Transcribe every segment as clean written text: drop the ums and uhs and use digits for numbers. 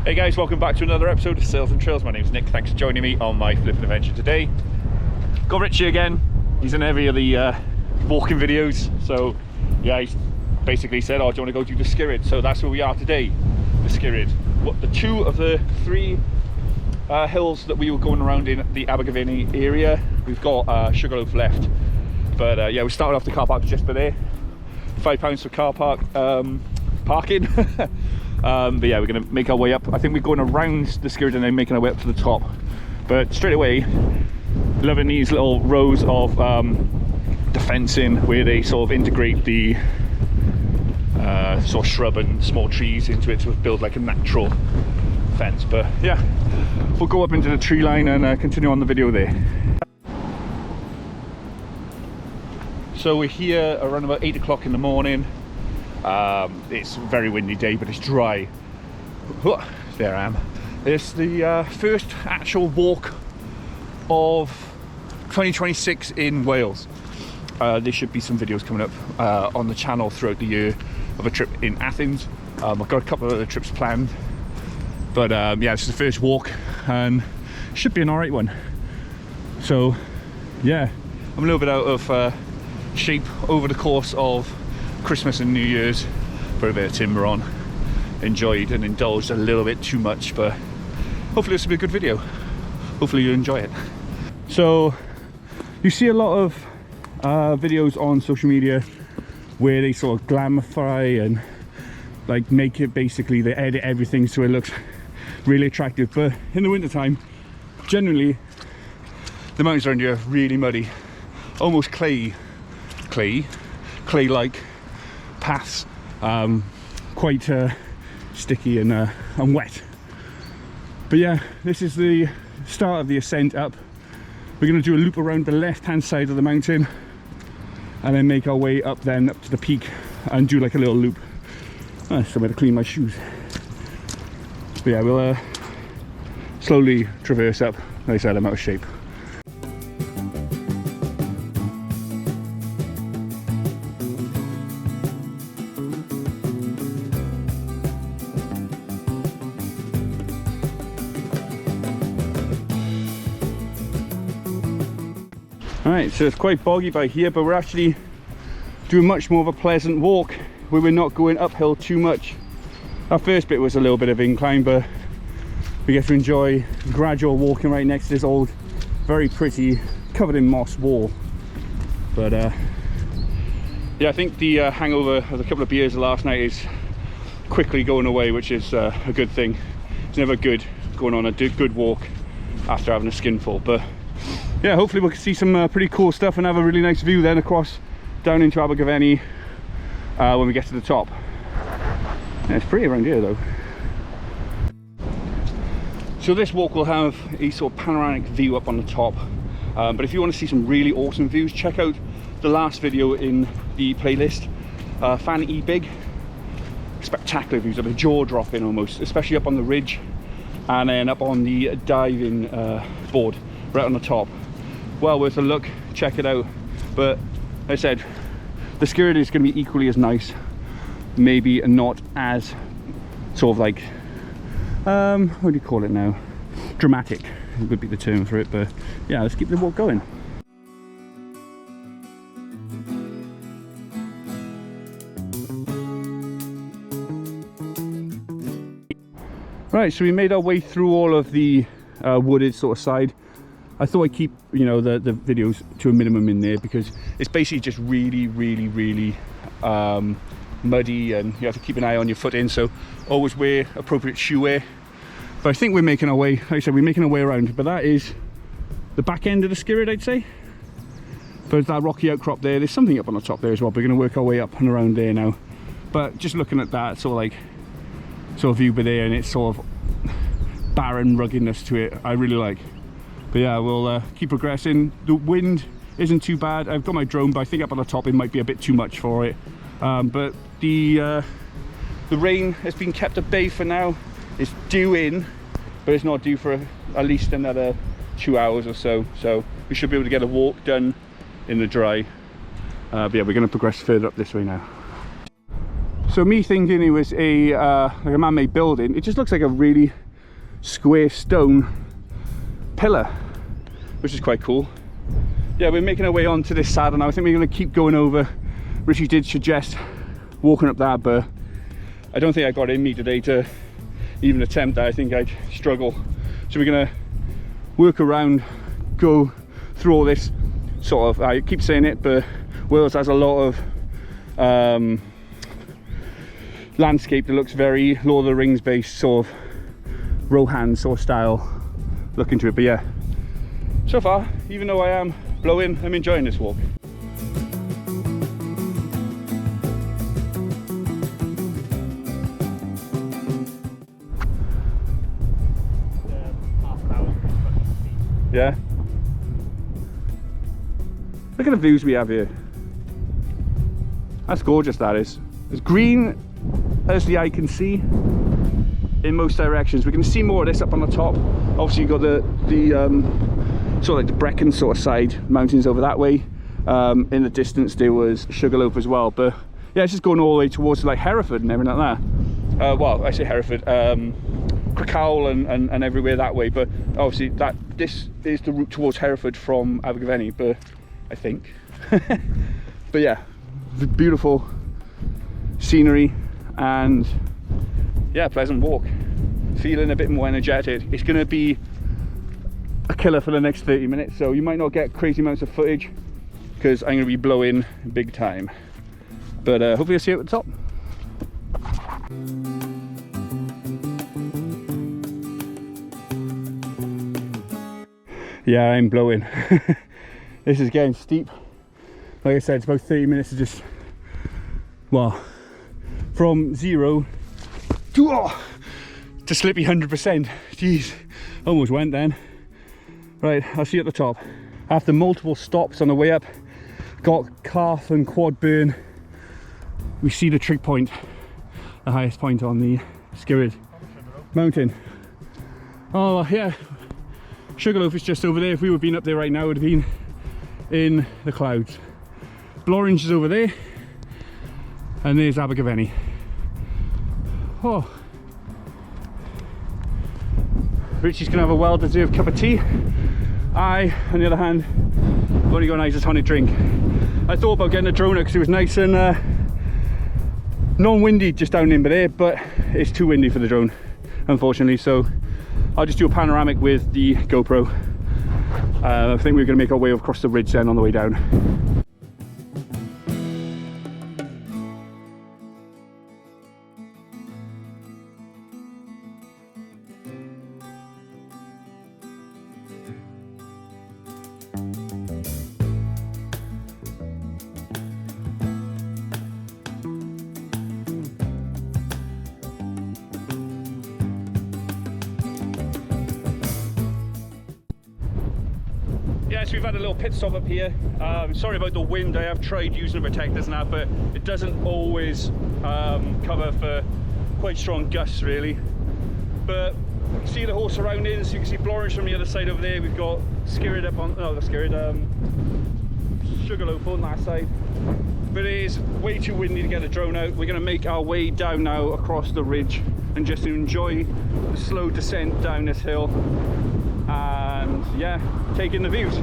Hey guys, welcome back to another episode of Sails and Trails. My name's Nick. Thanks for joining me on my flipping adventure today. Got Richie again. He's in every of the walking videos. So yeah, he's basically said, oh, do you want to go to the Skirrid? So that's where we are today, the Skirrid. What, the two of the three hills that we were going around in the Abergavenny area. We've got Sugarloaf left. But yeah, we started off the car park just for there. £5 for car park parking. But yeah, we're going to make our way up. I think we're going around the Skirrid and then making our way up to the top. But straight away, loving these little rows of the fencing where they sort of integrate the sort of shrub and small trees into it to build like a natural fence. But yeah, we'll go up into the tree line and continue on the video there. So we're here around about 8 o'clock in the morning. It's a very windy day, but it's dry. There I am. It's the first actual walk of 2026 in Wales. There should be some videos coming up on the channel throughout the year of a trip in Athens. I've got a couple of other trips planned, but yeah, this is the first walk and should be an alright one. So yeah, I'm a little bit out of shape over the course of Christmas and New Year's. Put a bit of timber on, enjoyed and indulged a little bit too much, but hopefully this will be a good video. Hopefully you enjoy it. So you see a lot of videos on social media where they sort of glamify and like make it, basically they edit everything so it looks really attractive, but in the winter time generally the mountains around here are really muddy, almost clay like paths, quite sticky and wet. But yeah, this is the start of the ascent up. We're going to do a loop around the left hand side of the mountain and then make our way up then up to the peak and do like a little loop. Somewhere to clean my shoes. But yeah, we'll slowly traverse up. Like I said, I'm out of shape. Alright, so it's quite boggy by here, but we're actually doing much more of a pleasant walk where we're not going uphill too much. Our first bit was a little bit of incline, but we get to enjoy gradual walking right next to this old, very pretty, covered in moss wall. But yeah, I think the hangover of a couple of beers last night is quickly going away, which is a good thing. It's never good going on a good walk after having a skinful, but yeah, hopefully we'll see some pretty cool stuff and have a really nice view then across down into Abergavenny when we get to the top. Yeah, it's pretty around here though. So this walk will have a sort of panoramic view up on the top, but if you want to see some really awesome views, check out the last video in the playlist, Fan E Big. Spectacular views, of a jaw-dropping almost, especially up on the ridge and then up on the diving board right on the top. Well worth a look, check it out. But like I said, the Skirrid is going to be equally as nice, maybe not as sort of like what do you call it now, dramatic would be the term for it. But yeah, let's keep the walk going. Right, so we made our way through all of the wooded sort of side. I thought I'd keep, you know, the videos to a minimum in there because it's basically just really muddy and you have to keep an eye on your footing, so always wear appropriate shoe wear. But I think we're making our way, like I said, we're making our way around. But that is the back end of the Skirrid, I'd say. But that rocky outcrop there, there's something up on the top there as well. We're going to work our way up and around there now. But just looking at that sort of view by there, and it's sort of barren ruggedness to it, I really like. But yeah, we'll keep progressing. The wind isn't too bad. I've got my drone, but I think up on the top it might be a bit too much for it. But the rain has been kept at bay for now. It's due in, but it's not due for at least another 2 hours or so. So we should be able to get a walk done in the dry. But yeah, we're going to progress further up this way now. So me thinking it was a like a man-made building, it just looks like a really square stone pillar, which is quite cool. Yeah, we're making our way onto this saddle now. I think we're going to keep going over. Richie did suggest walking up that, but I don't think I got it in me today to even attempt that. I think I'd struggle. So we're going to work around, go through all this sort of, I keep saying it, but Wales has a lot of landscape that looks very Lord of the Rings based, sort of Rohan sort of style look into it. But yeah, so far, even though I am blowing, I'm enjoying this walk. Yeah. Look at the views we have here. That's gorgeous, that is. As green as the eye can see in most directions. We can see more of this up on the top. Obviously you've got the sort of like the Brecon sort of side mountains over that way. In the distance there was Sugarloaf as well, but yeah, it's just going all the way towards like Hereford and everything like that. Well, I say Hereford, Crickhowell and everywhere that way, but obviously this is the route towards Hereford from Abergavenny, but I think. But yeah, beautiful scenery and yeah, pleasant walk. Feeling a bit more energetic. It's going to be a killer for the next 30 minutes, so you might not get crazy amounts of footage because I'm going to be blowing big time, but hopefully you'll see it at the top. Yeah, I'm blowing. This is getting steep. Like I said, it's about 30 minutes to just, well, from 0 to slippy 100%. Jeez, almost went then. Right, I'll see you at the top. After multiple stops on the way up, got calf and quad burn, we see the trig point, the highest point on the Skirrid mountain. Oh yeah, Sugarloaf is just over there. If we were being up there right now, it would have been in the clouds. Blorange is over there, and there's Abergavenny. Oh, Richie's gonna have a well-deserved cup of tea. I, on the other hand, have only got an isotonic drink. I thought about getting a drone because it was nice and non-windy just down in there, but it's too windy for the drone, unfortunately. So I'll just do a panoramic with the GoPro. I think we're going to make our way across the ridge then on the way down. Yes, we've had a little pit stop up here. Sorry about the wind. I have tried using protectors now, but it doesn't always cover for quite strong gusts really. But you can see the whole surroundings. You can see Blorange from the other side over there. We've got Skirrid up on, no, not Skirrid, Sugarloaf on that side. But it is way too windy to get a drone out. We're going to make our way down now across the ridge and just enjoy the slow descent down this hill. And yeah, take in the views.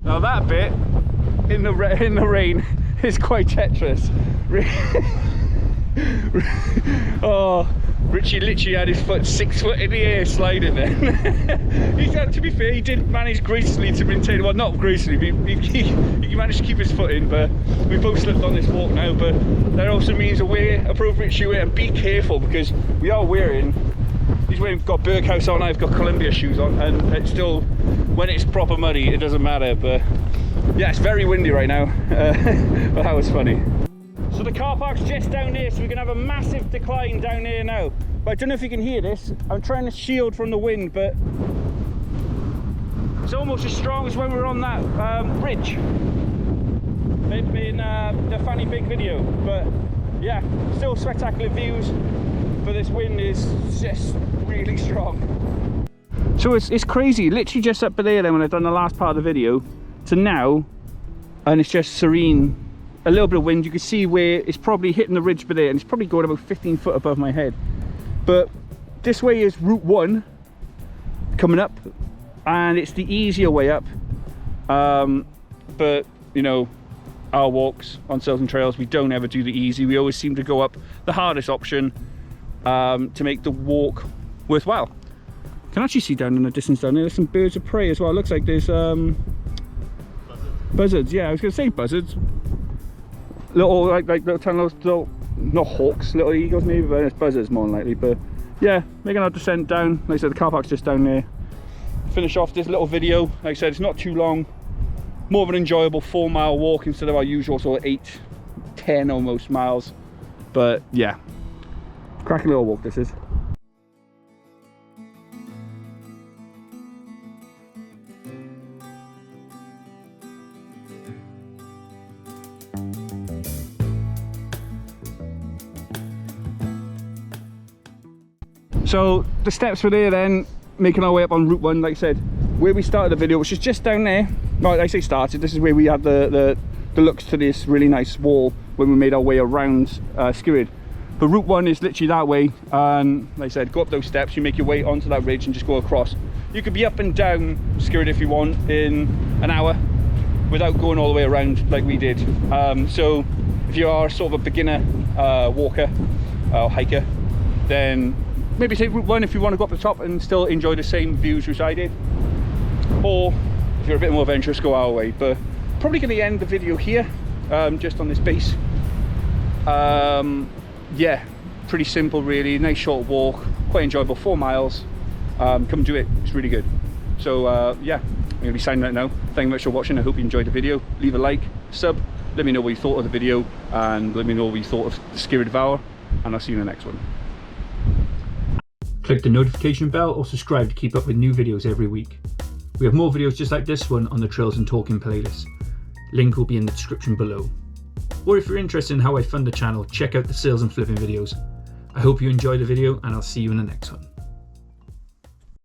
Now that bit in the rain is quite treacherous. Oh, Richie literally had his foot 6 foot in the air sliding then. He said, to be fair, he did manage gracefully to maintain, well not gracefully, he managed to keep his foot in, but we both slipped on this walk now. But that also means wear appropriate shoe and be careful, because we are wearing, got Berghaus on, I've got Columbia shoes on, and it's still, when it's proper muddy, it doesn't matter. But yeah, it's very windy right now. But that was funny. So the car park's just down there, so we're going to have a massive decline down here now. But I don't know if you can hear this. I'm trying to shield from the wind, but it's almost as strong as when we were on that bridge in the Fanny Big video. But yeah, still spectacular views. but this wind is just really strong. So it's crazy, literally just up there then when I've done the last part of the video to now, and it's just serene. A little bit of wind, you can see where it's probably hitting the ridge by there, and it's probably going about 15 foot above my head. But this way is Route 1 coming up, and it's the easier way up. But you know, our walks on Silton Trails, we don't ever do the easy. We always seem to go up the hardest option to make the walk worthwhile. You can actually see down in the distance down there, there's some birds of prey as well. It looks like there's buzzards. Yeah, I was going to say buzzards. Little like little, not hawks, little eagles maybe, but it's buzzards more than likely. But yeah, making our descent down. Like I said, the car park's just down there. Finish off this little video. Like I said, it's not too long. More of an enjoyable 4-mile walk instead of our usual sort of 8, 10 almost miles. But yeah, cracking little walk this is. So the steps were there then, making our way up on Route 1, like I said, where we started the video, which is just down there. Well, I say started, this is where we had the looks to this really nice wall when we made our way around Skirrid. But Route 1 is literally that way, and like I said, go up those steps, you make your way onto that ridge and just go across. You could be up and down Skirrid if you want in an hour without going all the way around like we did. So if you are sort of a beginner walker or hiker, then maybe take Route 1 if you want to go up the top and still enjoy the same views which I did. Or if you're a bit more adventurous, go our way. But probably going to end the video here, just on this base. Yeah, pretty simple really, nice short walk, quite enjoyable, 4 miles. Come do it, it's really good. So yeah, I'm going to be signing out now. Thank you much for watching. I hope you enjoyed the video. Leave a like, sub, let me know what you thought of the video, and let me know what you thought of the Skirrid Vowr, and I'll see you in the next one. Click the notification bell or subscribe to keep up with new videos every week. We have more videos just like this one on the Trails and Talking playlist. Link will be in the description below. Or if you're interested in how I fund the channel, check out the sales and flipping videos. I hope you enjoyed the video, and I'll see you in the next one.